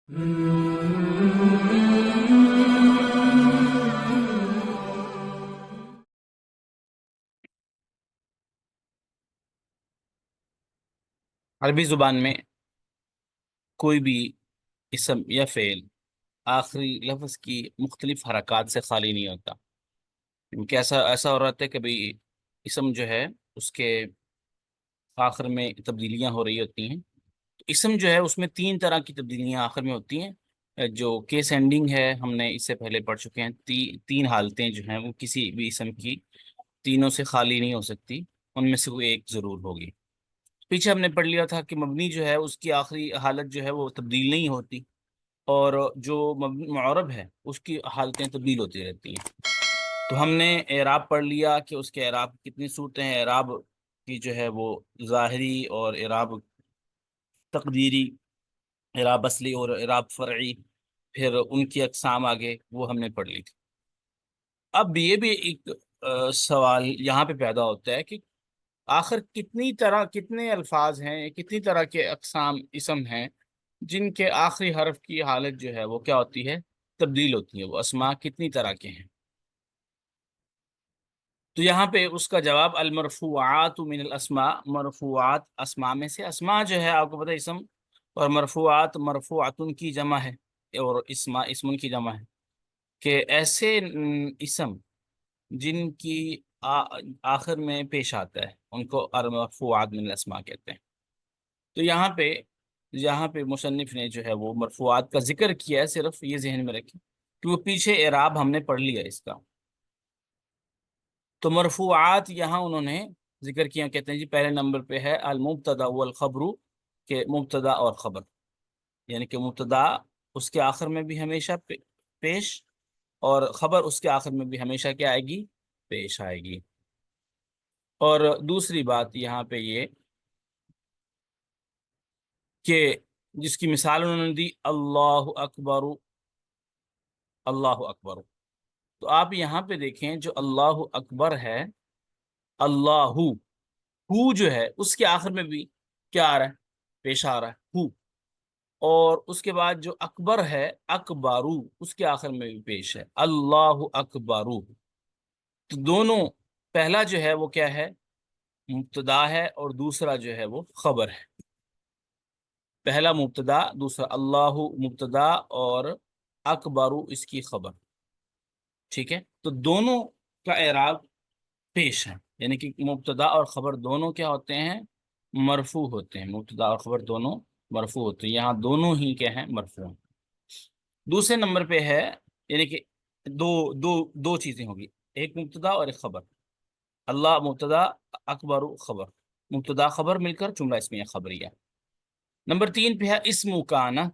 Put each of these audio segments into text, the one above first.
عربی زبان میں کوئی بھی اسم یا فعل آخری لفظ کی مختلف حرکات سے خالی نہیں ہوتا، کیونکہ ایسا ایسا ہو رہا ہے کہ بھئی اسم جو ہے اس کے آخر میں تبدیلیاں ہو رہی ہوتی ہیں۔ تو اسم جو ہے اس میں تین طرح کی تبدیلیاں آخر میں ہوتی ہیں، جو کیس اینڈنگ ہے ہم نے اس سے پہلے پڑھ چکے ہیں۔ تین حالتیں جو ہیں وہ کسی بھی اسم کی تینوں سے خالی نہیں ہو سکتی، ان میں سے کوئی ایک ضرور ہوگی۔ پیچھے ہم نے پڑھ لیا تھا کہ مبنی جو ہے اس کی آخری حالت جو ہے وہ تبدیل نہیں ہوتی، اور جو معرب ہے اس کی حالتیں تبدیل ہوتی رہتی ہیں۔ تو ہم نے اعراب پڑھ لیا کہ اس کے اعراب کی کتنی صورتیں ہیں، اعراب کی جو ہے وہ ظاہری اور اعراب تقدیری، اعراب اصلی اور اعراب فرعی، پھر ان کی اقسام آگے وہ ہم نے پڑھ لی تھی۔ اب یہ بھی ایک سوال یہاں پہ پیدا ہوتا ہے کہ آخر کتنے الفاظ ہیں، کتنی طرح کے اقسام اسم ہیں جن کے آخری حرف کی حالت جو ہے وہ کیا ہوتی ہے، تبدیل ہوتی ہے، وہ اسما کتنی طرح کے ہیں؟ تو یہاں پہ اس کا جواب المرفوعات من الاسماء، مرفوعات اسماء میں سے، اسماء جو ہے آپ کو پتہ ہے اسم، اور مرفوعات مرفوعاتن کی جمع ہے، اور اسم کی جمع ہے، کہ ایسے اسم جن کی آخر میں پیش آتا ہے ان کو المرفوعات من الاسماء کہتے ہیں۔ تو یہاں پہ مصنف نے جو ہے وہ مرفوعات کا ذکر کیا ہے، صرف یہ ذہن میں رکھیں کہ وہ پیچھے اعراب ہم نے پڑھ لیا اس کا۔ تو مرفوعات یہاں انہوں نے ذکر کیا، کہتے ہیں جی پہلے نمبر پہ ہے المبتدا والخبر، کہ مبتدا اور خبر، یعنی کہ مبتدا اس کے آخر میں بھی ہمیشہ پیش، اور خبر اس کے آخر میں بھی ہمیشہ کیا آئے گی، پیش آئے گی۔ اور دوسری بات یہاں پہ یہ کہ جس کی مثال انہوں نے دی اللہ اکبر، اللہ اکبر، تو آپ یہاں پہ دیکھیں جو اللہ اکبر ہے، اللہ ہو جو ہے اس کے آخر میں بھی کیا آ رہا ہے، پیش آ رہا ہے ہو، اور اس کے بعد جو اکبر ہے اکبارو اس کے آخر میں بھی پیش ہے اللہ اکبارو۔ تو دونوں، پہلا جو ہے وہ کیا ہے، مبتدا ہے، اور دوسرا جو ہے وہ خبر ہے۔ پہلا مبتدا، دوسرا اللہ مبتدا اور اکبارو اس کی خبر، ٹھیک ہے۔ تو دونوں کا اعراب پیش ہے، یعنی کہ مبتدا اور خبر دونوں کیا ہوتے ہیں، مرفوع ہوتے ہیں، مبتدا اور خبر دونوں مرفوع ہوتے ہیں، یہاں دونوں ہی کیا ہیں، مرفوع ہیں۔ دوسرے نمبر پہ ہے، یعنی کہ دو دو دو چیزیں ہوگی، ایک مبتدا اور ایک خبر، اللہ مبتدا اکبر خبر، مبتدا خبر مل کر جملہ اسمیہ خبریہ۔ نمبر 3 پہ ہے اسم کانا،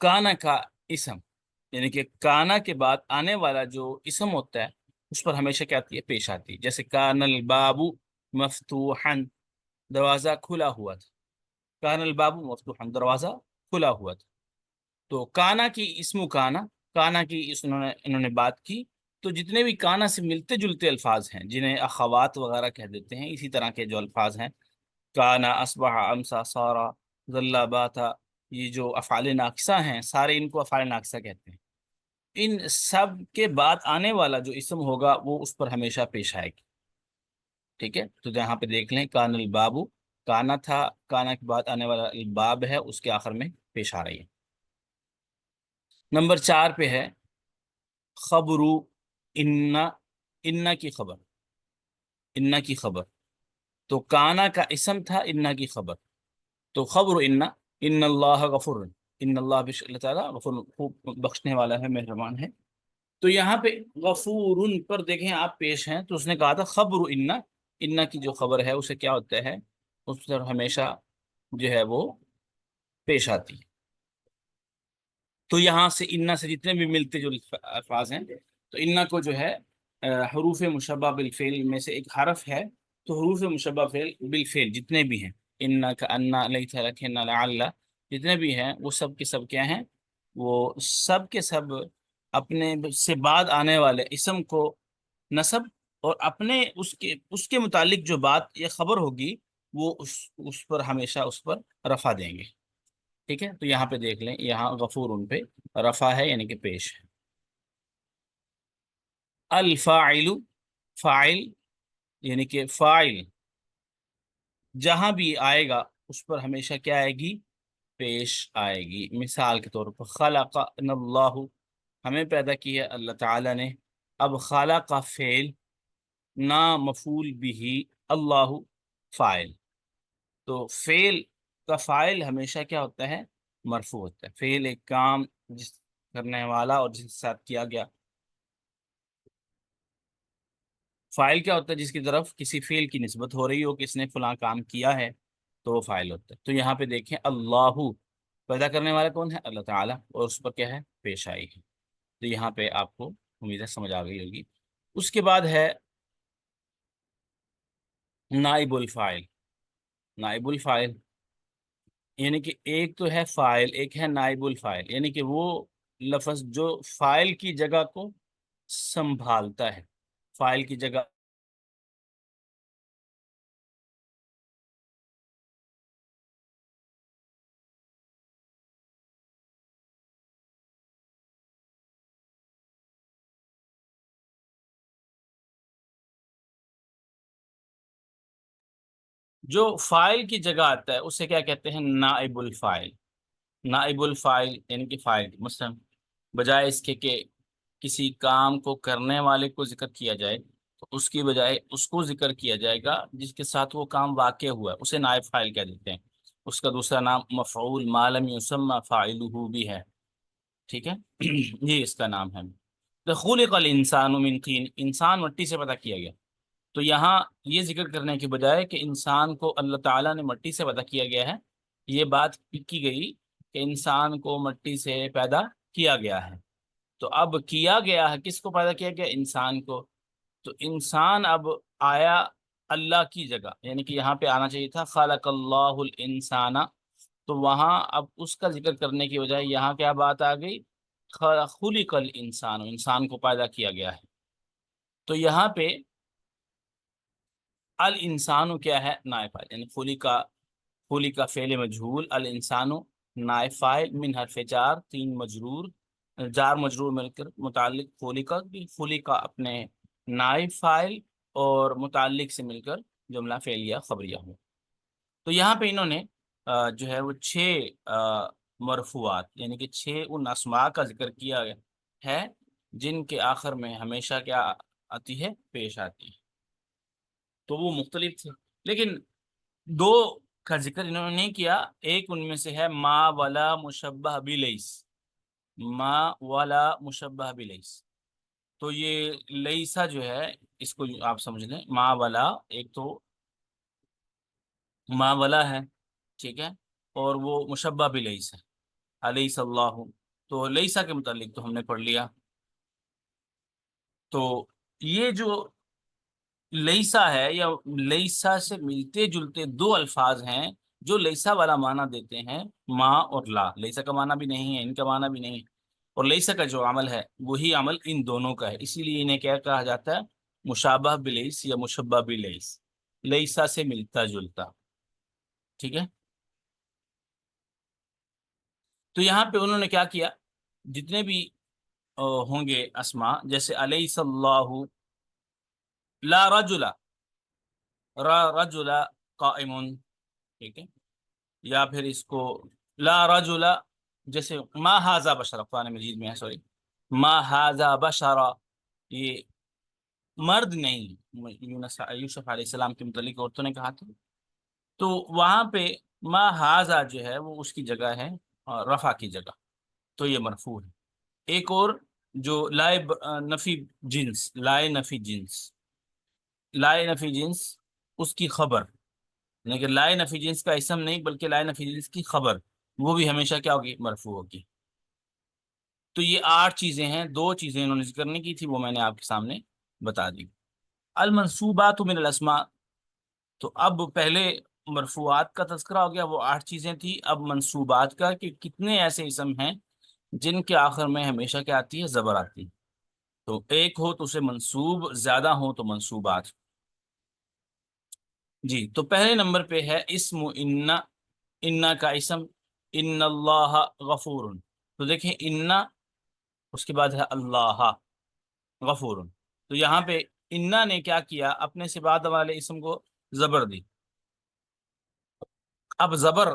کانا کا اسم، یعنی کہ کانا کے بعد آنے والا جو اسم ہوتا ہے اس پر ہمیشہ کیا آتی ہے، پیش آتی ہے، جیسے کان الباب مفتوحا، دروازہ کھلا ہوا تھا، کان الباب مفتوحا، دروازہ کھلا ہوا تھا۔ تو کانا کی اسم کانا، کانا کی انہوں نے بات کی، تو جتنے بھی کانا سے ملتے جلتے الفاظ ہیں جنہیں اخوات وغیرہ کہہ دیتے ہیں، اسی طرح کے جو الفاظ ہیں، کانا اصبح امسا سارا ظل باتا، یہ جو افعال ناقصہ ہیں سارے ان کو افعال ناقصہ کہتے ہیں، ان سب کے بعد آنے والا جو اسم ہوگا وہ اس پر ہمیشہ پیش آئے گی، ٹھیک ہے۔ تو یہاں پہ دیکھ لیں کان البابو، کانا تھا، کانا کے بعد آنے والا الباب ہے، اس کے آخر میں پیش آ رہی ہے۔ نمبر 4 پہ ہے خبرو، انا کی خبر، انا کی خبر، تو کانا کا اسم تھا، انا کی خبر، تو خبر ان اللہ غفور، ان اللہ اللہ تعالیٰ غفور، خوب بخشنے والا ہے، مہربان ہے۔ تو یہاں پہ غفور پر دیکھیں آپ پیش ہیں، تو اس نے کہا تھا خبر انا کی جو خبر ہے اسے کیا ہوتا ہے، اس پر ہمیشہ جو ہے وہ پیش آتی ہے۔ تو یہاں سے انا سے جتنے بھی ملتے جو الفاظ ہیں، تو انا کو جو ہے حروف مشبہ بالفعل میں سے ایک حرف ہے، تو حروف مشبہ بالفعل جتنے بھی ہیں، انا کا انا لیت لکنا لعل، جتنے بھی ہیں وہ سب کے سب کیا ہیں، وہ سب کے سب اپنے سے بعد آنے والے اسم کو نصب، اور اپنے اس کے متعلق جو بات یا خبر ہوگی وہ اس پر ہمیشہ اس پر رفع دیں گے۔ ٹھیک ہے، تو یہاں پہ دیکھ لیں، یہاں غفور ان پہ رفع ہے یعنی کہ پیش ہے. الفاعل، فاعل یعنی کہ فاعل جہاں بھی آئے گا اس پر ہمیشہ کیا آئے گی؟ پیش آئے گی. مثال کے طور پر خلقنا اللہ، ہمیں پیدا کی ہے اللہ تعالی نے. اب خالق کا فعل، نا مفعول بھی، اللہ فاعل. تو فعل کا فاعل ہمیشہ کیا ہوتا ہے؟ مرفوع ہوتا ہے. فعل ایک کام جس کرنے والا اور جس کے ساتھ کیا گیا. فاعل کیا ہوتا ہے؟ جس کی طرف کسی فعل کی نسبت ہو رہی ہو کہ اس نے فلاں کام کیا ہے تو وہ فاعل ہوتا ہے. تو یہاں پہ دیکھیں اللہ، پیدا کرنے والا کون ہے؟ اللہ تعالیٰ، اور اس پر کیا ہے؟ پیش آئی ہے. تو یہاں پہ آپ کو امید ہے سمجھ آ گئی ہوگی. اس کے بعد ہے نائب الفاعل. نائب الفاعل یعنی کہ ایک تو ہے فاعل، ایک ہے نائب الفاعل، یعنی کہ وہ لفظ جو فاعل کی جگہ کو سنبھالتا ہے. فاعل کی جگہ جو فاعل کی جگہ آتا ہے اسے کیا کہتے ہیں؟ نائب الفاعل. نائب الفاعل یعنی کہ فاعل مثلا بجائے اس کے کہ کسی کام کو کرنے والے کو ذکر کیا جائے تو اس کی بجائے اس کو ذکر کیا جائے گا جس کے ساتھ وہ کام واقع ہوا ہے، اسے نائب فاعل کہہ دیتے ہیں. اس کا دوسرا نام مفعول ما لم یسمى فاعلہ بھی ہے. ٹھیک ہے یہ اس کا نام ہے. تو خلق الانسان من طین، انسان مٹی سے پیدا کیا گیا. تو یہاں یہ ذکر کرنے کے بجائے کہ انسان کو اللہ تعالیٰ نے مٹی سے پیدا کیا گیا ہے، یہ بات کی گئی کہ انسان کو مٹی سے پیدا کیا گیا ہے. تو اب کیا گیا ہے، کس کو پیدا کیا گیا؟ انسان کو. تو انسان اب آیا اللہ کی جگہ، یعنی کہ یہاں پہ آنا چاہیے تھا خلق اللہ الانسان. تو وہاں اب اس کا ذکر کرنے کی بجائے یہاں کیا بات آ گئی؟ خلق الانسان، انسان کو پیدا کیا گیا ہے. تو یہاں پہ الانسان کیا ہے؟ نائب فاعل، یعنی خلق کا فعل مجہول، الانسان نائب فاعل، من حرف جار، تین مجرور، جار مجرور مل کر متعلق خلق اپنے نائب فاعل اور متعلق سے مل کر جملہ فعلیہ خبریہ ہو. تو یہاں پہ انہوں نے جو ہے وہ 6 مرفوعات یعنی کہ 6 ان اسماء کا ذکر کیا ہے جن کے آخر میں ہمیشہ کیا آتی ہے؟ پیش آتی ہے. تو وہ مختلف تھے، لیکن 2 کا ذکر انہوں نے نہیں کیا. ایک ان میں سے ہے ما ولا مشبہ بلیس. ما ولا مشبہ بلیس. تو یہ لیسا جو ہے اس کو آپ سمجھ لیں، ما ولا ایک تو ما ولا ہے، ٹھیک ہے، اور وہ مشبہ بلیس ہے، علیس اللہ. تو لیسا کے متعلق تو ہم نے پڑھ لیا. تو یہ جو لیسا ہے یا لیسا سے ملتے جلتے 2 الفاظ ہیں جو لیسا والا معنی دیتے ہیں، ما اور لا. لیسا کا معنی بھی نہیں ہے، ان کا معنی بھی نہیں ہے. اور لیسا کا جو عمل ہے وہی عمل ان دونوں کا ہے، اسی لیے انہیں کیا کہا جاتا ہے؟ مشابہ بلیس یا مشبہ بلیس، لیسا سے ملتا جلتا. ٹھیک ہے. تو یہاں پہ انہوں نے کیا کیا؟ جتنے بھی ہوں گے اسما، جیسے الیس اللہ لا رجل، رجل قائم، ٹھیک ہے، یا پھر اس کو لا رجل، جیسے ما ھذا بشر، قرآن مجید میں ہے، سوری، ما ھذا بشر، یہ مرد نہیں. یوسف علیہ السلام کے متعلق عورتوں نے کہا تھا. تو وہاں پہ ما ھذا جو ہے وہ اس کی جگہ ہے رفع کی جگہ، تو یہ مرفوع ہے. ایک اور جو لائے نفی جنس، لائے نفی جنس، لائے نفی جنس اس کی خبر، لیکن لائے نفی جنس کا اسم نہیں بلکہ لائے نفی جنس کی خبر، وہ بھی ہمیشہ کیا ہوگی؟ مرفوع ہوگی. تو یہ 8 چیزیں ہیں. 2 چیزیں انہوں نے ذکر نہیں کی تھی، وہ میں نے آپ کے سامنے بتا دی. المنصوبات من الاسماء، تو اب پہلے مرفوعات کا تذکرہ ہو گیا، وہ 8 چیزیں تھی. اب منصوبات کا کہ کتنے ایسے اسم ہیں جن کے آخر میں ہمیشہ کیا آتی ہے؟ زبر آتی ہے. تو ایک ہو تو اسے منصوب، زیادہ ہو تو منصوبات. جی، تو پہلے نمبر پہ ہے اسم انا. انا کا اسم، ان اللہ غفور، تو دیکھیں انا، اس کے بعد ہے اللہ غفور، تو یہاں پہ انا نے کیا کیا، اپنے سے بعد والے اسم کو زبر دی. اب زبر،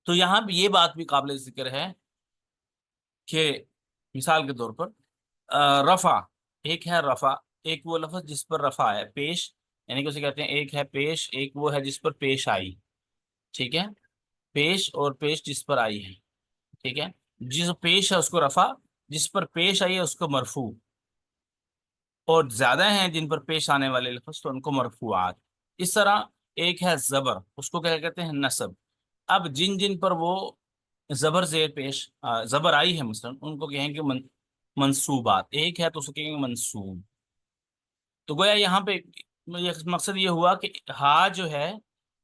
تو یہاں پہ یہ بات بھی قابل ذکر ہے کہ مثال کے طور پر رفع، ایک ہے رفع، ایک وہ لفظ جس پر رفع ہے، پیش، یعنی کہ اسے کہتے ہیں ایک ہے پیش، ایک وہ ہے جس پر پیش آئی. ٹھیک ہے، پیش اور پیش جس پر آئی ہے. ٹھیک ہے، جس پیش ہے اس کو رفع، جس پر پیش آئی ہے اس کو مرفوع، اور زیادہ ہیں جن پر پیش آنے والے لفظ تو ان کو مرفوعات. اس طرح ایک ہے زبر، اس کو کیا کہتے ہیں نصب. اب جن جن پر وہ زبر زیر پیش زبر آئی ہے مثلا، ان کو کہیں گے منصوبات. ایک ہے تو اس کو کہیں گے منصوب. تو گویا یہاں پہ مقصد یہ ہوا کہ ہا جو ہے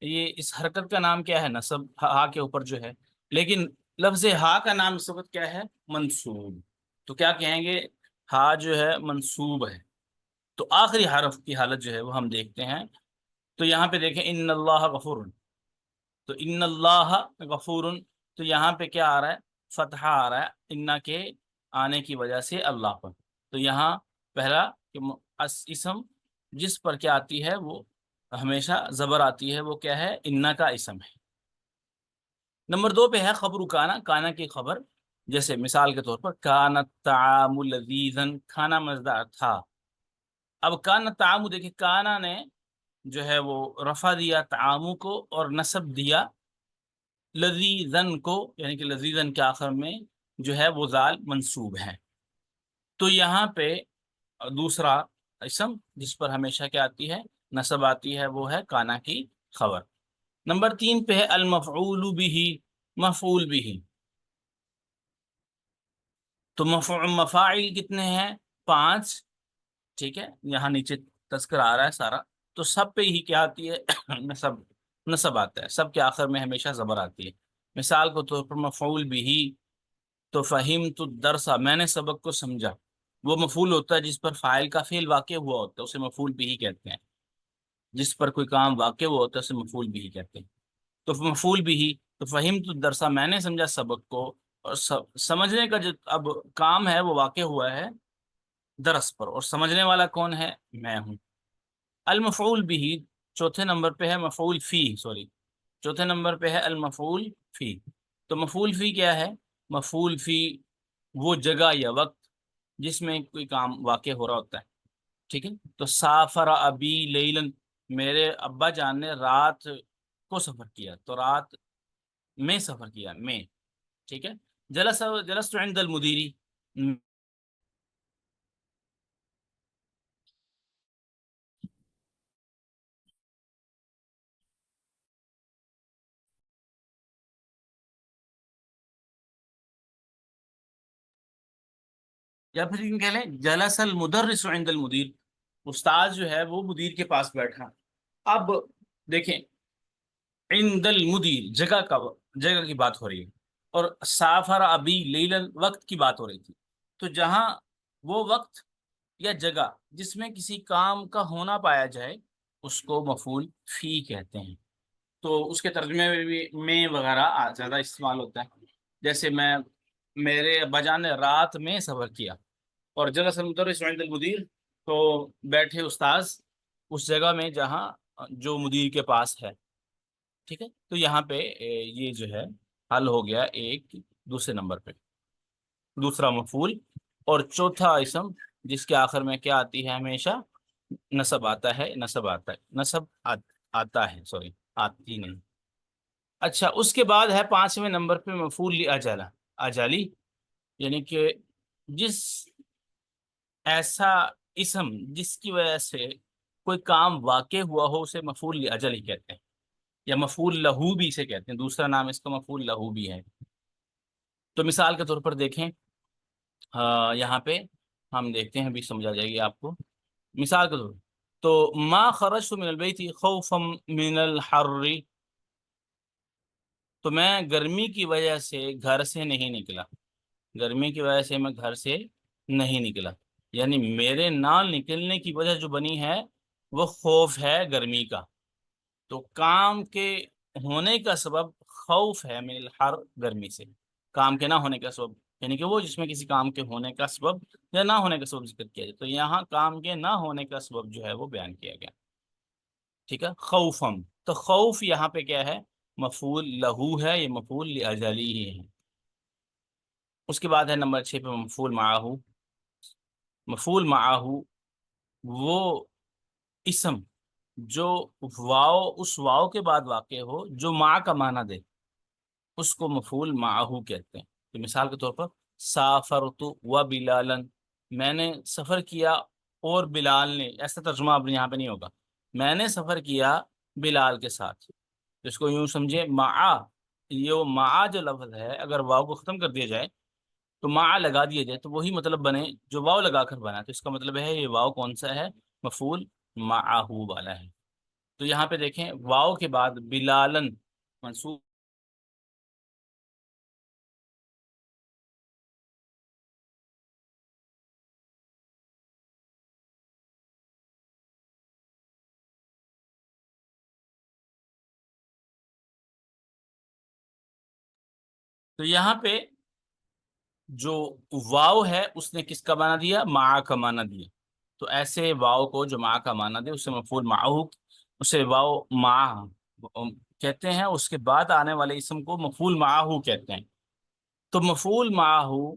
یہ اس حرکت کا نام کیا ہے، نصب، ہا کے اوپر جو ہے، لیکن لفظ ہا کا نام اس وقت کیا ہے، منصوب. تو کیا کہیں گے، ہا جو ہے منصوب ہے. تو آخری حرف کی حالت جو ہے وہ ہم دیکھتے ہیں. تو یہاں پہ دیکھیں ان اللہ غفور، تو ان اللہ غفور، تو یہاں پہ کیا آ رہا ہے، فتحہ آ رہا ہے انا کے آنے کی وجہ سے اللہ پر. تو یہاں پہلا کہ اسم جس پر کیا آتی ہے وہ ہمیشہ زبر آتی ہے، وہ کیا ہے، انا کا اسم ہے. نمبر 2 پہ ہے خبر کانا، کانا کی خبر. جیسے مثال کے طور پر کانا الطعام لذیذا، کھانا مزیدار تھا. اب کانا الطعام، دیکھیں کانا نے جو ہے وہ رفع دیا طعامو کو اور نصب دیا لذیذن کو، یعنی کہ لذیذن کے آخر میں جو ہے وہ زال منصوب ہے. تو یہاں پہ دوسرا اسم جس پر ہمیشہ کیا آتی ہے، نصب آتی ہے، وہ ہے کانا کی خبر. نمبر 3 پہ ہے المفعول به، مفعول به. تو مفاعل کتنے ہیں، 5. ٹھیک ہے، یہاں نیچے تذکر آ رہا ہے سارا. تو سب پہ ہی کیا آتی ہے، نصب، نصب آتا ہے. سب کے آخر میں ہمیشہ زبر آتی ہے. مثال کے طور پر مفعول به، تو فہمت الدرس، میں نے سبق کو سمجھا. وہ مفعول ہوتا ہے جس پر فاعل کا فعل واقع ہوا ہوتا ہے، اسے مفعول به کہتے ہیں. جس پر کوئی کام واقع ہوا ہوتا ہے اسے مفعول به کہتے ہیں. تو مفعول به، تو فہمت الدرس، میں نے سمجھا سبق کو، اور سمجھنے کا جو اب کام ہے وہ واقع ہوا ہے درس پر، اور سمجھنے والا کون ہے، میں ہوں. المفعول به، چوتھے نمبر پہ ہے مفعول فی، چوتھے نمبر پہ ہے المفعول فی. تو مفعول فی کیا ہے، مفعول فی وہ جگہ یا وقت جس میں کوئی کام واقع ہو رہا ہوتا ہے. ٹھیک ہے، تو سافر ابی لیلن، میرے ابا جان نے رات کو سفر کیا، تو رات میں سفر کیا، میں. ٹھیک ہے، جلست عند المدیری، یا پھر یوں کہہ لیں جلس المدرس عند المدیر، استاد جو ہے وہ مدیر کے پاس بیٹھا. اب دیکھیں عند المدیر جگہ کی بات ہو رہی ہے، اور سافر ابی لیلن وقت کی بات ہو رہی تھی. تو جہاں وہ وقت یا جگہ جس میں کسی کام کا ہونا پایا جائے اس کو مفعول فی کہتے ہیں. تو اس کے ترجمے میں بھی میں وغیرہ زیادہ استعمال ہوتا ہے. جیسے میرے ابا جان نے رات میں سفر کیا، اور جلس المدرس عند المدیر، تو بیٹھے استاذ اس جگہ میں جہاں جو مدیر کے پاس ہے. ٹھیک ہے، تو یہاں پہ یہ جو ہے حل ہو گیا ایک دوسرے نمبر پہ، دوسرا مفعول. اور چوتھا اسم جس کے آخر میں کیا آتی ہے، ہمیشہ نصب آتا ہے، آتا ہے، آتی نہیں. اچھا، اس کے بعد ہے 5ویں نمبر پہ مفعول اجالی، یعنی کہ جس ایسا اسم جس کی وجہ سے کوئی کام واقع ہوا ہو اسے مفعول لاجل ہی کہتے ہیں، یا مفعول لہو بھی اسے کہتے ہیں، دوسرا نام اس کا مفعول لہو بھی ہے. تو مثال کے طور پر دیکھیں، یہاں پہ ہم دیکھتے ہیں، بھی سمجھا جائے گی آپ کو. مثال کے طور پر، تو ما خرجت من البیت خوفا من الحر، تو میں گرمی کی وجہ سے گھر سے نہیں نکلا، گرمی کی وجہ سے میں گھر سے نہیں نکلا. یعنی میرے نہ نکلنے کی وجہ جو بنی ہے وہ خوف ہے گرمی کا. تو کام کے ہونے کا سبب خوف ہے من الحر گرمی سے، کام کے نہ ہونے کا سبب، یعنی کہ وہ جس میں کسی کام کے ہونے کا سبب یا نہ ہونے کا سبب ذکر کیا جائے، تو یہاں کام کے نہ ہونے کا سبب جو ہے وہ بیان کیا گیا، ٹھیک ہے، خوفم، تو خوف یہاں پہ کیا ہے، مفعول لہو ہے، یہ مفعول لاجلی ہی ہے۔ اس کے بعد ہے نمبر 6 پہ مفعول معاہو، مفعول معاہو وہ اسم جو واو، اس واو کے بعد واقع ہو جو مع کا معنی دے، اس کو مفعول معاہو کہتے ہیں۔ تو مثال کے طور پر سافرت و بلالن، میں نے سفر کیا اور بلال نے، ایسا ترجمہ اب یہاں پہ نہیں ہوگا، میں نے سفر کیا بلال کے ساتھ، اس کو یوں سمجھے مع، یہ مع جو لفظ ہے اگر واو کو ختم کر دیا جائے تو مع لگا دیا جائے تو وہی مطلب بنے جو واو لگا کر بنا، تو اس کا مطلب ہے یہ واو کون سا ہے، مفعول معاہو والا ہے۔ تو یہاں پہ دیکھیں واو کے بعد بلالن منصوب، تو یہاں پہ جو واو ہے اس نے کس کا معنی دیا، مع کا معنی دیا، تو ایسے واو کو جو مع کا معنی دے اسے مفعول معاہو، اسے واو مع کہتے ہیں، اس کے بعد آنے والے اسم کو مفعول معاہو کہتے ہیں۔ تو مفعول معاہو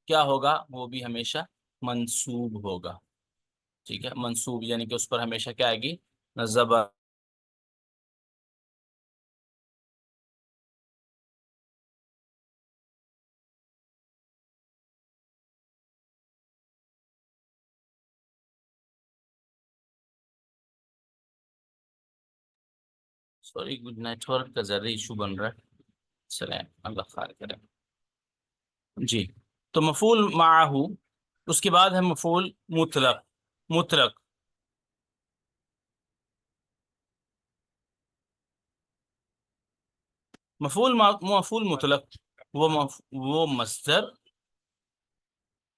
کیا ہوگا، وہ بھی ہمیشہ منصوب ہوگا، ٹھیک ہے، منصوب یعنی کہ اس پر ہمیشہ کیا آئے گی، زبر۔ سوری کچھ نیٹ ورک کا ذرا ایشو بن رہا ہے، چلیں اللہ خیر کرے۔ جی، تو مفعول معاہو، اس کے بعد ہے مفعول مطلق، مطلق مفعول مطلق وہ مصدر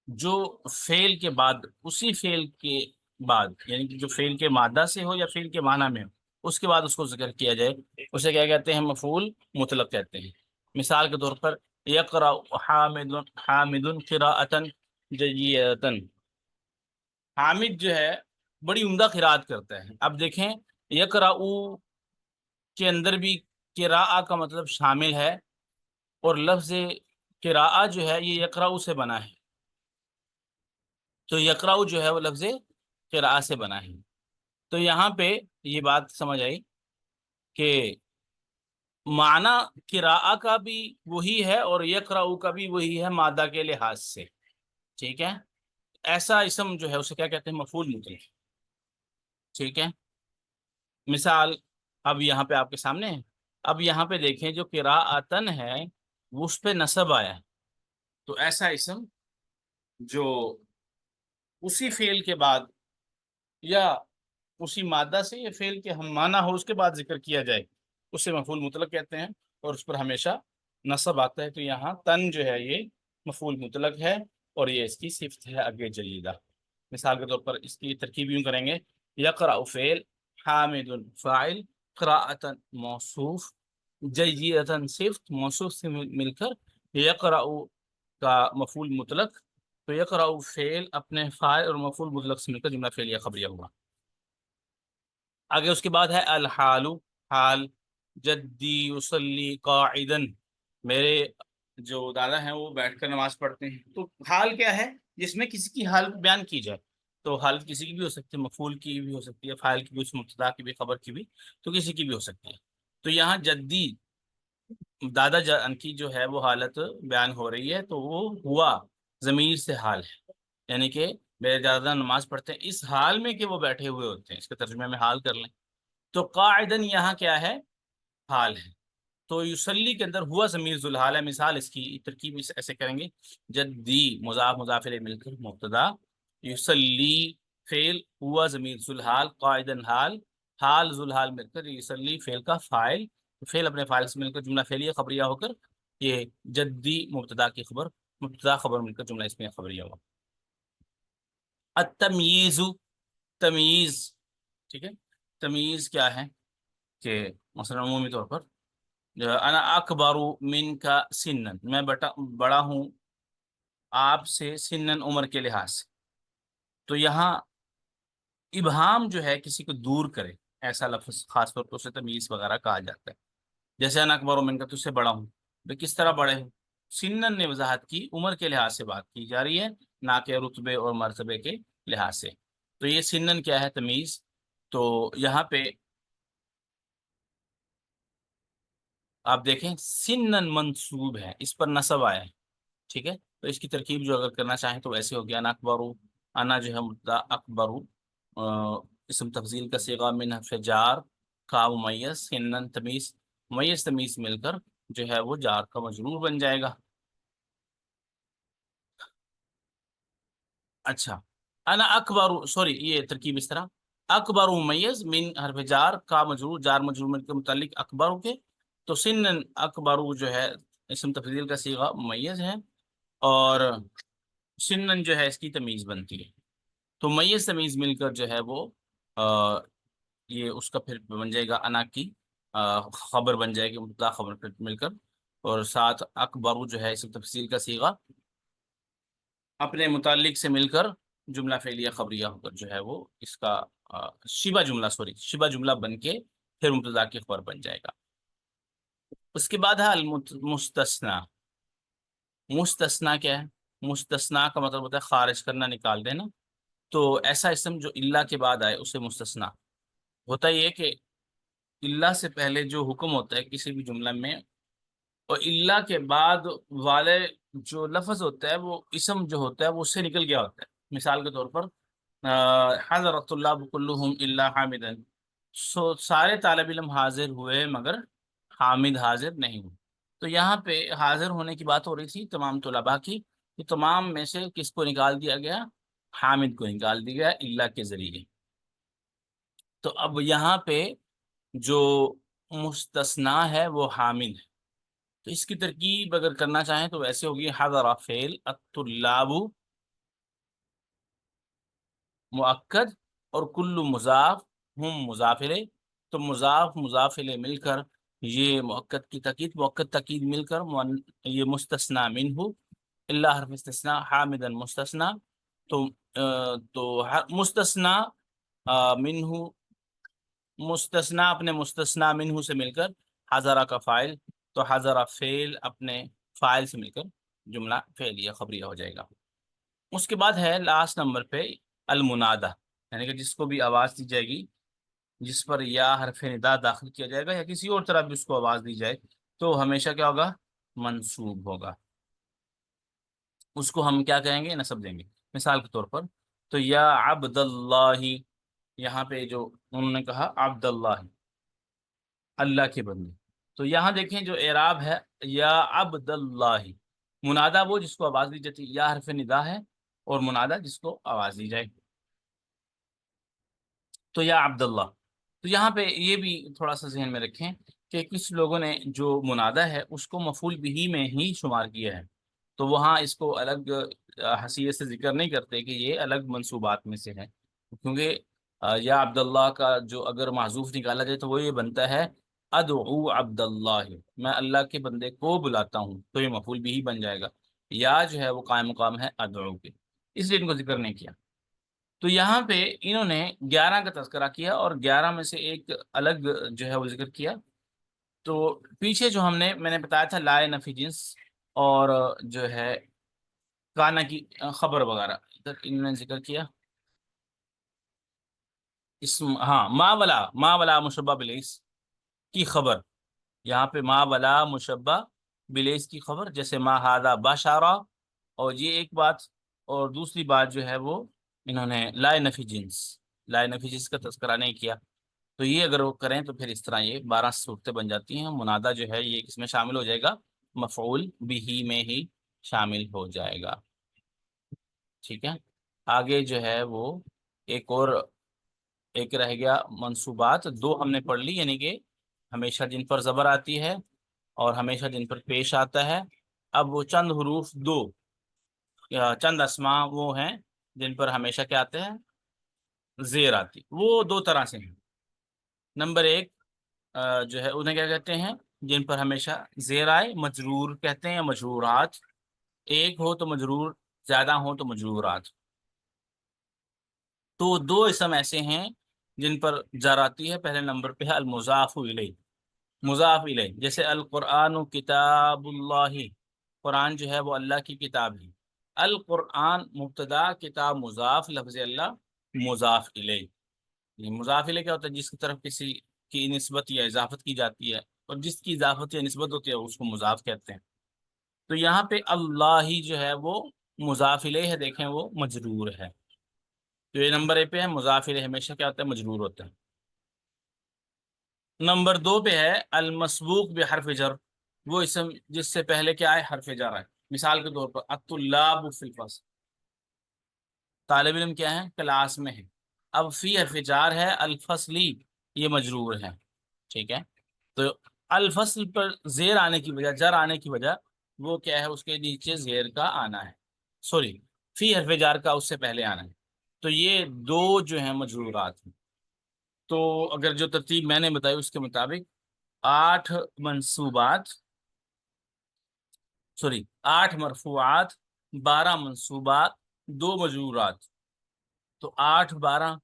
جو فعل کے بعد، اسی فعل کے بعد، یعنی کہ جو فعل کے مادہ سے ہو یا فعل کے معنی میں ہو، اس کے بعد اس کو ذکر کیا جائے، اسے کیا کہتے ہیں، مفعول مطلق کہتے ہیں۔ مثال کے طور پر یقرأ حامد، حامد قراءۃ جیدۃ، حامد جو ہے بڑی عمدہ قراءت کرتا ہے۔ اب دیکھیں یقرأ کے اندر بھی قراءہ کا مطلب شامل ہے، اور لفظ قراءہ جو ہے یہ یقرأ سے بنا ہے، تو یقرأ جو ہے وہ لفظ قراءہ سے بنا ہے۔ تو یہاں پہ یہ بات سمجھ آئی کہ معنی قراءہ کا بھی وہی ہے اور یقرأ کا بھی وہی ہے مادہ کے لحاظ سے، ٹھیک ہے، ایسا اسم جو ہے اسے کیا کہتے ہیں، مفعول مطلق، ٹھیک ہے۔ مثال اب یہاں پہ آپ کے سامنے ہے، اب یہاں پہ دیکھیں جو قراءتن ہے وہ اس پہ نصب آیا ہے، تو ایسا اسم جو اسی فعل کے بعد یا اسی مادہ سے یا فعل کے ہم معنی ہو اس کے بعد ذکر کیا جائے اسے مفعول مطلق کہتے ہیں، اور اس پر ہمیشہ نصب آتا ہے، تو یہاں تن جو ہے یہ مفعول مطلق ہے اور یہ اس کی صفت ہے آگے جلیدہ۔ مثال کے طور پر اس کی ترکیب یوں کریں گے، یقرأ فعل، حامد فاعل، قراءۃ موصوف، جیدۃ صفت، موصوف سے مل کر یقرأ کا مفعول مطلق، تو یقرأ فعل اپنے فاعل اور مفعول مطلق سے مل کر جملہ فعلیہ خبریہ ہوا۔ آگے اس کے بعد ہے الحال، حال، جدی یصلی قاعدا، میرے جو دادا ہیں وہ بیٹھ کر نماز پڑھتے ہیں، تو حال کیا ہے، جس میں کسی کی حال بیان کی جائے، تو حالت کسی کی بھی ہو سکتی ہے، مفعول کی بھی ہو سکتی ہے، فاعل کی بھی، اس مبتدا کی بھی، خبر کی بھی، تو کسی کی بھی ہو سکتی ہے۔ تو یہاں جدی دادا جان کی جو ہے وہ حالت بیان ہو رہی ہے، تو وہ ہوا ضمیر سے حال ہے، یعنی کہ میرے دادا نماز پڑھتے ہیں اس حال میں کہ وہ بیٹھے ہوئے ہوتے ہیں، اس کے ترجمے میں حال کر لیں، تو قاعدن یہاں کیا ہے، حال ہے، تو یصلی کے اندر ہوا ضمیر ذوالحال ہے۔ مثال اس کی ترکیب ایسے کریں گے، جدی مضاف مضاف الیہ مل کر مبتدا، یصلی فعل، ہوا ضمیر ذوالحال، قاعدن حال، حال ذوالحال مل کر یصلی فعل کا فاعل، فعل اپنے فاعل سے مل کر جملہ فعلیہ خبریہ ہو کر یہ جدی مبتدا کی خبر، مبتدا خبر مل کر جملہ اسمیہ خبریہ ہوا۔ التمییز، تمییز، ٹھیک ہے، تمییز کیا ہے کہ مثلا عمومی طور پر انا اکبر من کا سنن، میں بڑا ہوں آپ سے، سنن عمر کے لحاظ سے. تو یہاں ابہام جو ہے کسی کو دور کرے، ایسا لفظ خاص طور پر اسے تمیز وغیرہ کہا جاتا ہے. جیسے انا اکبر من کا، تجھ سے بڑا ہوں، تو کس طرح بڑے ہیں؟ سنن نے وضاحت کی، عمر کے لحاظ سے بات کی جا رہی ہے، نہ کہ رتبے اور مرتبے کے لحاظ سے. تو یہ سنن کیا ہے؟ تمیز. تو یہاں پہ آپ دیکھیں سنن منصوب ہے، اس پر نصب آیا ہے. ٹھیک ہے، تو اس کی ترکیب جو اگر کرنا چاہیں تو ایسے ہو گیا، انا اکبرو، انا جو ہے مبتدا، اکبرو اسم تفضیل کا صیغہ، من حرف جار، کا ممیز، سنن تمیز، ممیز تمیز مل کر جو ہے وہ جار کا مجرور بن جائے گا. اچھا، انا اکبر، سوری یہ ترکیب اس طرح، اکبر ممیز من حرف جار، کا مجرور، جار مجرور مل کے متعلق اکبر کے. تو سنن اکبر جو ہے اسم تفضیل کا صیغہ ممیز ہے، اور سنن جو ہے اس کی تمیز بنتی ہے. تو میز تمیز مل کر جو ہے وہ یہ اس کا پھر بن جائے گا انا کی خبر بن جائے گی، مبتدا خبر پھر مل کر، اور ساتھ اکبر جو ہے اسم تفصیل کا صیغہ اپنے متعلق سے مل کر جملہ فعلیہ خبریہ ہو کر جو ہے وہ اس کا شبہ جملہ، سوری شبہ جملہ بن کے پھر مبتدا کی خبر بن جائے گا. اس کے بعد ہے المستثنی. مستثنی کیا ہے؟ مستثنی کا مطلب ہوتا ہے خارج کرنا، نکال دینا. تو ایسا اسم جو اللہ کے بعد آئے اسے مستثنی. ہوتا یہ کہ اللہ سے پہلے جو حکم ہوتا ہے کسی بھی جملہ میں، اور اللہ کے بعد والے جو لفظ ہوتا ہے وہ اسم جو ہوتا ہے وہ اس سے نکل گیا ہوتا ہے. مثال کے طور پر حضرت اللہ کلہم الا حامدا، سارے طالب علم حاضر ہوئے مگر حامد حاضر نہیں ہوئے. تو یہاں پہ حاضر ہونے کی بات ہو رہی تھی تمام طلباء کی، کہ تمام میں سے کس کو نکال دیا گیا؟ حامد کو نکال دیا گیا اللہ کے ذریعے. تو اب یہاں پہ جو مستثنا ہے وہ حامد ہے. تو اس کی ترکیب اگر کرنا چاہیں تو ویسے ہوگی، حضر فعل، الطلاب مؤکد، اور کل مضاف، ہم مضاف الیہ. تو مضاف مضاف الیہ مل کر یہ مؤکد کی تاکید، مؤکد تاکید مل کر یہ مستثنا منہ، اللہ حرف استثناء، حامدن مستثنا. تو مستثنا منہ، مستثنا اپنے مستثنا منہ سے مل کر حضرہ کا فاعل، تو حضرہ فعل اپنے فاعل سے مل کر جملہ فعلیہ خبریہ ہو جائے گا. اس کے بعد ہے لاسٹ نمبر پہ المنادہ، یعنی کہ جس کو بھی آواز دی جائے گی، جس پر یا حرف ندا داخل کیا جائے گا یا کسی اور طرح بھی اس کو آواز دی جائے، تو ہمیشہ کیا ہوگا؟ منصوب ہوگا. اس کو ہم کیا کہیں گے؟ نصب دیں گے. مثال کے طور پر تو یا عبد اللہ، یہاں پہ جو انہوں نے کہا عبد اللہ، اللہ کے بندے. تو یہاں دیکھیں جو اعراب ہے، یا عبد اللہ، منادہ وہ جس کو آواز دی جاتی ہے، یا حرف ندا ہے، اور منادہ جس کو آواز دی جائے. تو یا عبداللہ. تو یہاں پہ یہ بھی تھوڑا سا ذہن میں رکھیں کہ کچھ لوگوں نے جو منادہ ہے اس کو مفعول بہ میں ہی شمار کیا ہے، تو وہاں اس کو الگ حیثیت سے ذکر نہیں کرتے کہ یہ الگ منصوبات میں سے ہے. کیونکہ یا عبداللہ کا جو اگر معذوف نکالا جائے تو وہ یہ بنتا ہے ادعو عبداللہ، میں اللہ کے بندے کو بلاتا ہوں، تو یہ مفعول بہ بن جائے گا. یا جو ہے وہ قائم مقام ہے ادعو کے، اس لیے ان کو ذکر نہیں کیا. تو یہاں پہ انہوں نے 11 کا تذکرہ کیا، اور 11 میں سے ایک الگ جو ہے وہ ذکر کیا. تو پیچھے جو میں نے بتایا تھا لائے نفی جنس، اور جو ہے کانا کی خبر وغیرہ، ادھر انہوں نے ذکر کیا اسم، ہاں ما ولا مشبہ بلیس کی خبر. یہاں پہ ما ولا مشبہ بلیس کی خبر، جیسے ما ہادہ باشارہ، اور یہ ایک بات. اور دوسری بات جو ہے وہ انہوں نے لائے نفی جنس، لائے نفی جنس کا تذکرہ نہیں کیا. تو یہ اگر وہ کریں تو پھر اس طرح یہ 12 صورتیں بن جاتی ہیں. منادہ جو ہے یہ کس میں شامل ہو جائے گا؟ مفعول بہ میں ہی شامل ہو جائے گا. ٹھیک ہے، آگے جو ہے وہ ایک رہ گیا منصوبات. 2 ہم نے پڑھ لی، یعنی کہ ہمیشہ جن پر زبر آتی ہے اور ہمیشہ جن پر پیش آتا ہے. اب وہ چند حروف، چند اسماء وہ ہیں جن پر ہمیشہ کیا آتے ہیں؟ زیر آتی. وہ 2 طرح سے ہیں. نمبر 1 جو ہے انہیں کیا کہتے ہیں؟ جن پر ہمیشہ زیر آئے مجرور کہتے ہیں یا مجرورات، ایک ہو تو مجرور، زیادہ ہو تو مجرورات۔ تو دو اسم ایسے ہیں جن پر جر آتی ہے، پہلے نمبر پہ ہے المضاف الیہ، مضاف الیہ، جیسے القرآن کتاب اللہ، قرآن جو ہے وہ اللہ کی کتاب ہے۔ القرآن مبتدا، کتاب مضاف، لفظ اللہ مضاف الیہ۔ یہ مضاف الیہ کیا ہوتا ہے؟ جس کی طرف کسی کی نسبت یا اضافت کی جاتی ہے، اور جس کی اضافت یا نسبت ہوتی ہے اس کو مضاف کہتے ہیں۔ تو یہاں پہ اللہ ہی جو ہے وہ مضاف الیہ ہے، دیکھیں وہ مجرور ہے۔ تو یہ نمبر اے پہ ہے، مضاف الیہ ہمیشہ کیا ہوتا ہے؟ مجرور ہوتا ہے۔ نمبر دو پہ ہے المسبوق بحرف جر، وہ اسم جس سے پہلے کیا ہے؟ حرف جر ہے۔ مثال کے طور پر الطلاب فی الفصل، طالب علم کیا ہے؟ کلاس میں ہے۔ اب فی حرف جار ہے، الفصلی یہ مجرور ہے، ٹھیک ہے؟ تو الفصل پر زیر آنے کی وجہ، جر آنے کی وجہ وہ کیا ہے؟ اس کے نیچے زیر کا آنا ہے، سوری فی حرف جار کا اس سے پہلے آنا ہے۔ تو یہ دو جو ہیں مجرورات ہیں۔ تو اگر جو ترتیب میں نے بتائی اس کے مطابق 8 منصوبات، سوری 8 مرفوعات، 12 منصوبات، 2 مجرورات، تو 8 12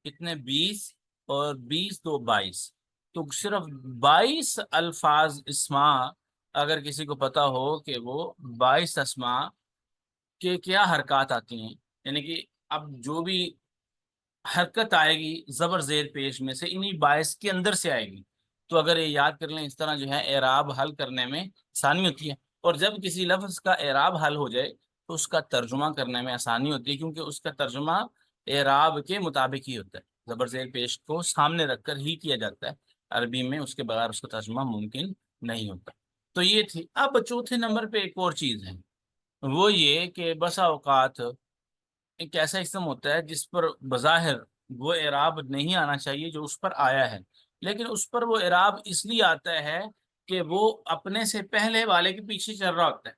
کتنے؟ 20، اور 20 2 22، تو صرف 22 الفاظ اسماء اگر کسی کو پتا ہو کہ وہ 22 اسماء کے کیا حرکات آتی ہیں، یعنی کہ اب جو بھی حرکت آئے گی زبر زیر پیش میں سے انہی 22 کے اندر سے آئے گی، تو اگر یہ یاد کر لیں اس طرح جو ہے اعراب حل کرنے میں آسانی ہوتی ہے۔ اور جب کسی لفظ کا اعراب حل ہو جائے تو اس کا ترجمہ کرنے میں آسانی ہوتی ہے، کیونکہ اس کا ترجمہ اعراب کے مطابق ہی ہوتا ہے، زبر زیر پیش کو سامنے رکھ کر ہی کیا جاتا ہے عربی میں، اس کے بغیر اس کا ترجمہ ممکن نہیں ہوتا۔ تو یہ تھی۔ اب چوتھے نمبر پہ ایک اور چیز ہے، وہ یہ کہ بسا اوقات ایک ایسا اسم ہوتا ہے جس پر بظاہر وہ اعراب نہیں آنا چاہیے جو اس پر آیا ہے، لیکن اس پر وہ اعراب اس لیے آتا ہے کہ وہ اپنے سے پہلے والے کے پیچھے چل رہا ہوتا ہے۔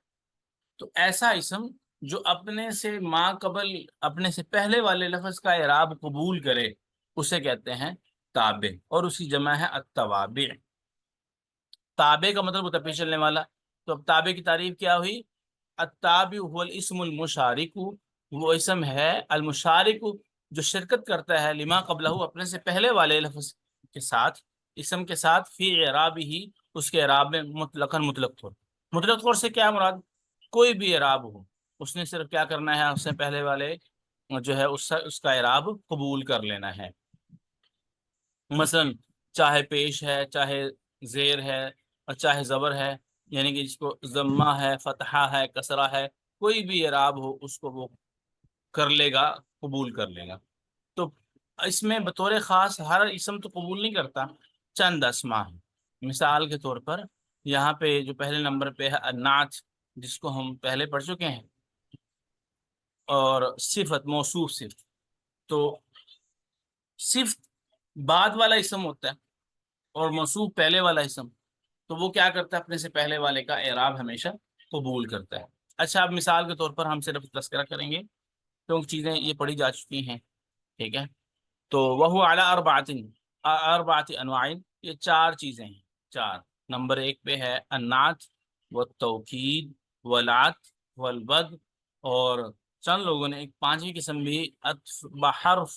تو ایسا اسم جو اپنے سے ما قبل، اپنے سے پہلے والے لفظ کا اعراب قبول کرے، اسے کہتے ہیں تابع، اور اسی جمع ہے التوابع۔ تابع کا مطلب ہوتا ہے پیچھے چلنے والا۔ تو اب تابع کی تعریف کیا ہوئی؟ التابع هو الاسم المشارک، وہ اسم ہے المشارک جو شرکت کرتا ہے لما قبلہ، اپنے سے پہلے والے لفظ کے ساتھ، اسم کے ساتھ، فی اعراب ہی، اس کے اعراب میں، مطلقاً مطلق طور۔ مطلق طور سے کیا مراد؟ کوئی بھی اعراب ہو، اس نے صرف کیا کرنا ہے؟ اس سے پہلے والے جو ہے اس کا اعراب قبول کر لینا ہے۔ مثلا چاہے پیش ہے، چاہے زیر ہے، اور چاہے زبر ہے، یعنی کہ جس کو ضمہ ہے، فتحہ ہے، کسرہ ہے، کوئی بھی اعراب ہو اس کو وہ کر لے گا، قبول کر لے گا۔ تو اس میں بطور خاص ہر اسم تو قبول نہیں کرتا، چند اسماء ہیں۔ مثال کے طور پر یہاں پہ جو پہلے نمبر پہ ہے النعت، جس کو ہم پہلے پڑھ چکے ہیں، اور صفت، موصوف صفت۔ تو صفت بعد والا اسم ہوتا ہے اور موصوف پہلے والا اسم، تو وہ کیا کرتا ہے؟ اپنے سے پہلے والے کا اعراب ہمیشہ قبول کرتا ہے۔ اچھا، اب مثال کے طور پر ہم صرف تذکرہ کریں گے کیونکہ چیزیں یہ پڑھی جا چکی ہیں، ٹھیک ہے؟ تو وہ اعلیٰ اربعۃ انواع، یہ 4 چیزیں ہیں، 4۔ نمبر 1 پہ ہے النعت والتوکید والعطف والبدء، اور چند لوگوں نے ایک 5ویں قسم بھی عطف بحرف،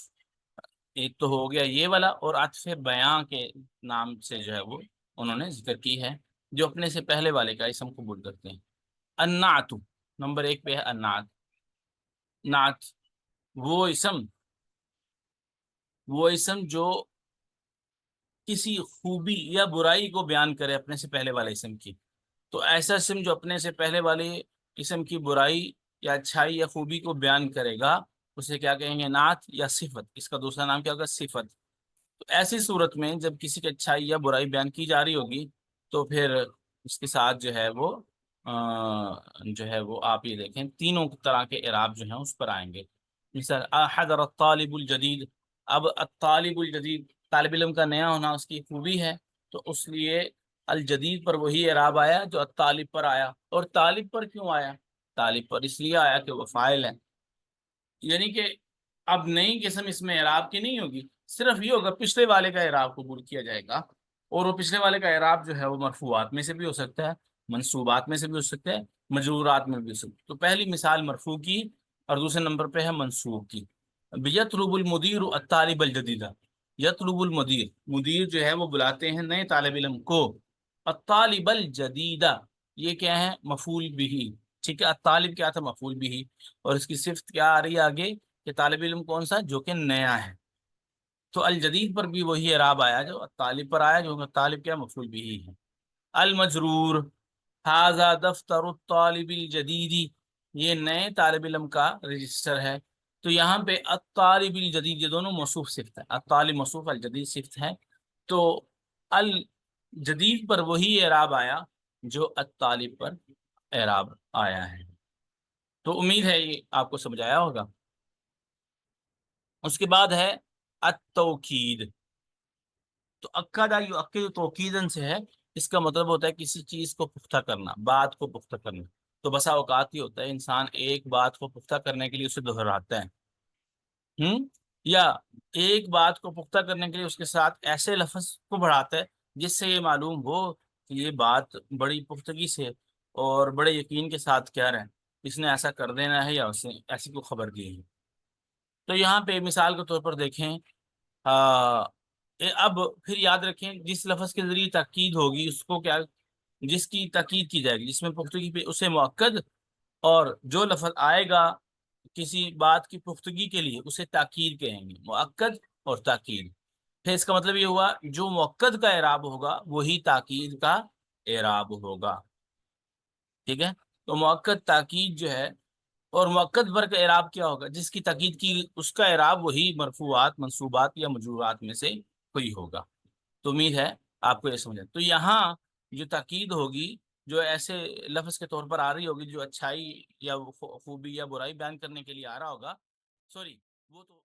ایک تو ہو گیا یہ والا، اور عطف بیان کے نام سے جو ہے وہ انہوں نے ذکر کی ہے، جو اپنے سے پہلے والے کا اسم قبول کرتے ہیں۔ النعت، نمبر 1 پہ ہے النعت۔ نعت وہ اسم جو کسی خوبی یا برائی کو بیان کرے اپنے سے پہلے والے اسم کی۔ تو ایسا اسم جو اپنے سے پہلے والے اسم کی برائی یا اچھائی یا خوبی کو بیان کرے گا، اسے کیا کہیں گے؟ نعت یا صفت۔ اس کا دوسرا نام کیا ہوگا؟ صفت۔ تو ایسی صورت میں جب کسی کی اچھائی یا برائی بیان کی جا رہی ہوگی تو پھر اس کے ساتھ جو ہے وہ آپ یہ دیکھیں تینوں طرح کے اعراب جو ہیں اس پر آئیں گے۔ مثال حضر الطالب الجدید، اب الطالب الجدید، طالب علم کا نیا ہونا اس کی خوبی ہے، تو اس لیے الجدید پر وہی اعراب آیا جو الطالب پر آیا۔ اور طالب پر کیوں آیا؟ طالب پر اس لیے آیا کہ وہ فاعل ہے، یعنی کہ اب نئی قسم اس میں اعراب کی نہیں ہوگی، صرف یہ ہوگا پچھلے والے کا اعراب قبول کیا جائے گا، اور وہ پچھلے والے کا اعراب جو ہے وہ مرفوعات میں سے بھی ہو سکتا ہے، منصوبات میں سے بھی ہو سکتا ہے، مجرورات میں بھی ہو سکتا ہے۔ تو پہلی مثال مرفوع کی اور دوسرے نمبر پہ ہے منصوب کی۔ یطلب المدیر الطالب الجدیدہ، یطلب المدیر، مدیر جو ہے وہ بلاتے ہیں نئے طالب علم کو، الطالب الجدیدہ یہ کیا ہے؟ مفعول بھی، ٹھیک ہے، الطالب کیا تھا؟ مفعول بھی، اور اس کی صفت کیا آ رہی ہے آگے کہ طالب علم کون سا؟ جو کہ نیا ہے۔ تو الجدید پر بھی وہی اعراب آیا جو طالب پر آیا، جو طالب کیا؟ مفعول بھی ہے۔ المجرور، ھذا دفتر الطالب الجدید، یہ نئے طالب علم کا رجسٹر ہے۔ تو یہاں پہ الطالب الجدید یہ دونوں موصوف صفت ہے، الطالب موصوف، الجدید صفت ہے۔ تو الجدید پر وہی اعراب آیا جو الطالب پر اعراب آیا ہے۔ تو امید ہے یہ آپ کو سمجھ آیا ہوگا۔ اس کے بعد ہے التوکید۔ تو اکد یؤکد توکیدن سے ہے، اس کا مطلب ہوتا ہے کسی چیز کو پختہ کرنا، بات کو پختہ کرنا۔ تو بسا اوقات ہی ہوتا ہے انسان ایک بات کو پختہ کرنے کے لیے اسے دہراتا ہے، یا ایک بات کو پختہ کرنے کے لیے اس کے ساتھ ایسے لفظ کو بڑھاتا ہے جس سے یہ معلوم ہو کہ یہ بات بڑی پختگی سے اور بڑے یقین کے ساتھ کہہ رہے ہیں، اس نے ایسا کر دینا ہے یا اس نے ایسی کو خبر دی ہے۔ تو یہاں پہ مثال کے طور پر دیکھیں، اب پھر یاد رکھیں جس لفظ کے ذریعے تاکید ہوگی اس کو کیا، جس کی تاکید کی جائے گی جس میں پختگی پہ، اسے مؤکد، اور جو لفظ آئے گا کسی بات کی پختگی کے لیے اسے تاکید کہیں گے، مؤکد اور تاکید۔ پھر اس کا مطلب یہ ہوا جو مؤکد کا اعراب ہوگا وہی تاکید کا اعراب ہوگا، ٹھیک ہے۔ تو مؤکد تاکید جو ہے، اور مؤکد پر کا اعراب کیا ہوگا؟ جس کی تاکید کی اس کا اعراب وہی مرفوعات، منصوبات یا مجرورات میں سے کوئی ہوگا۔ تو امید ہے آپ کو یہ سمجھ آئے۔ تو یہاں جو تاکید ہوگی جو ایسے لفظ کے طور پر آ رہی ہوگی جو اچھائی یا خوبی یا برائی بیان کرنے کے لیے آ رہا ہوگا، سوری وہ تو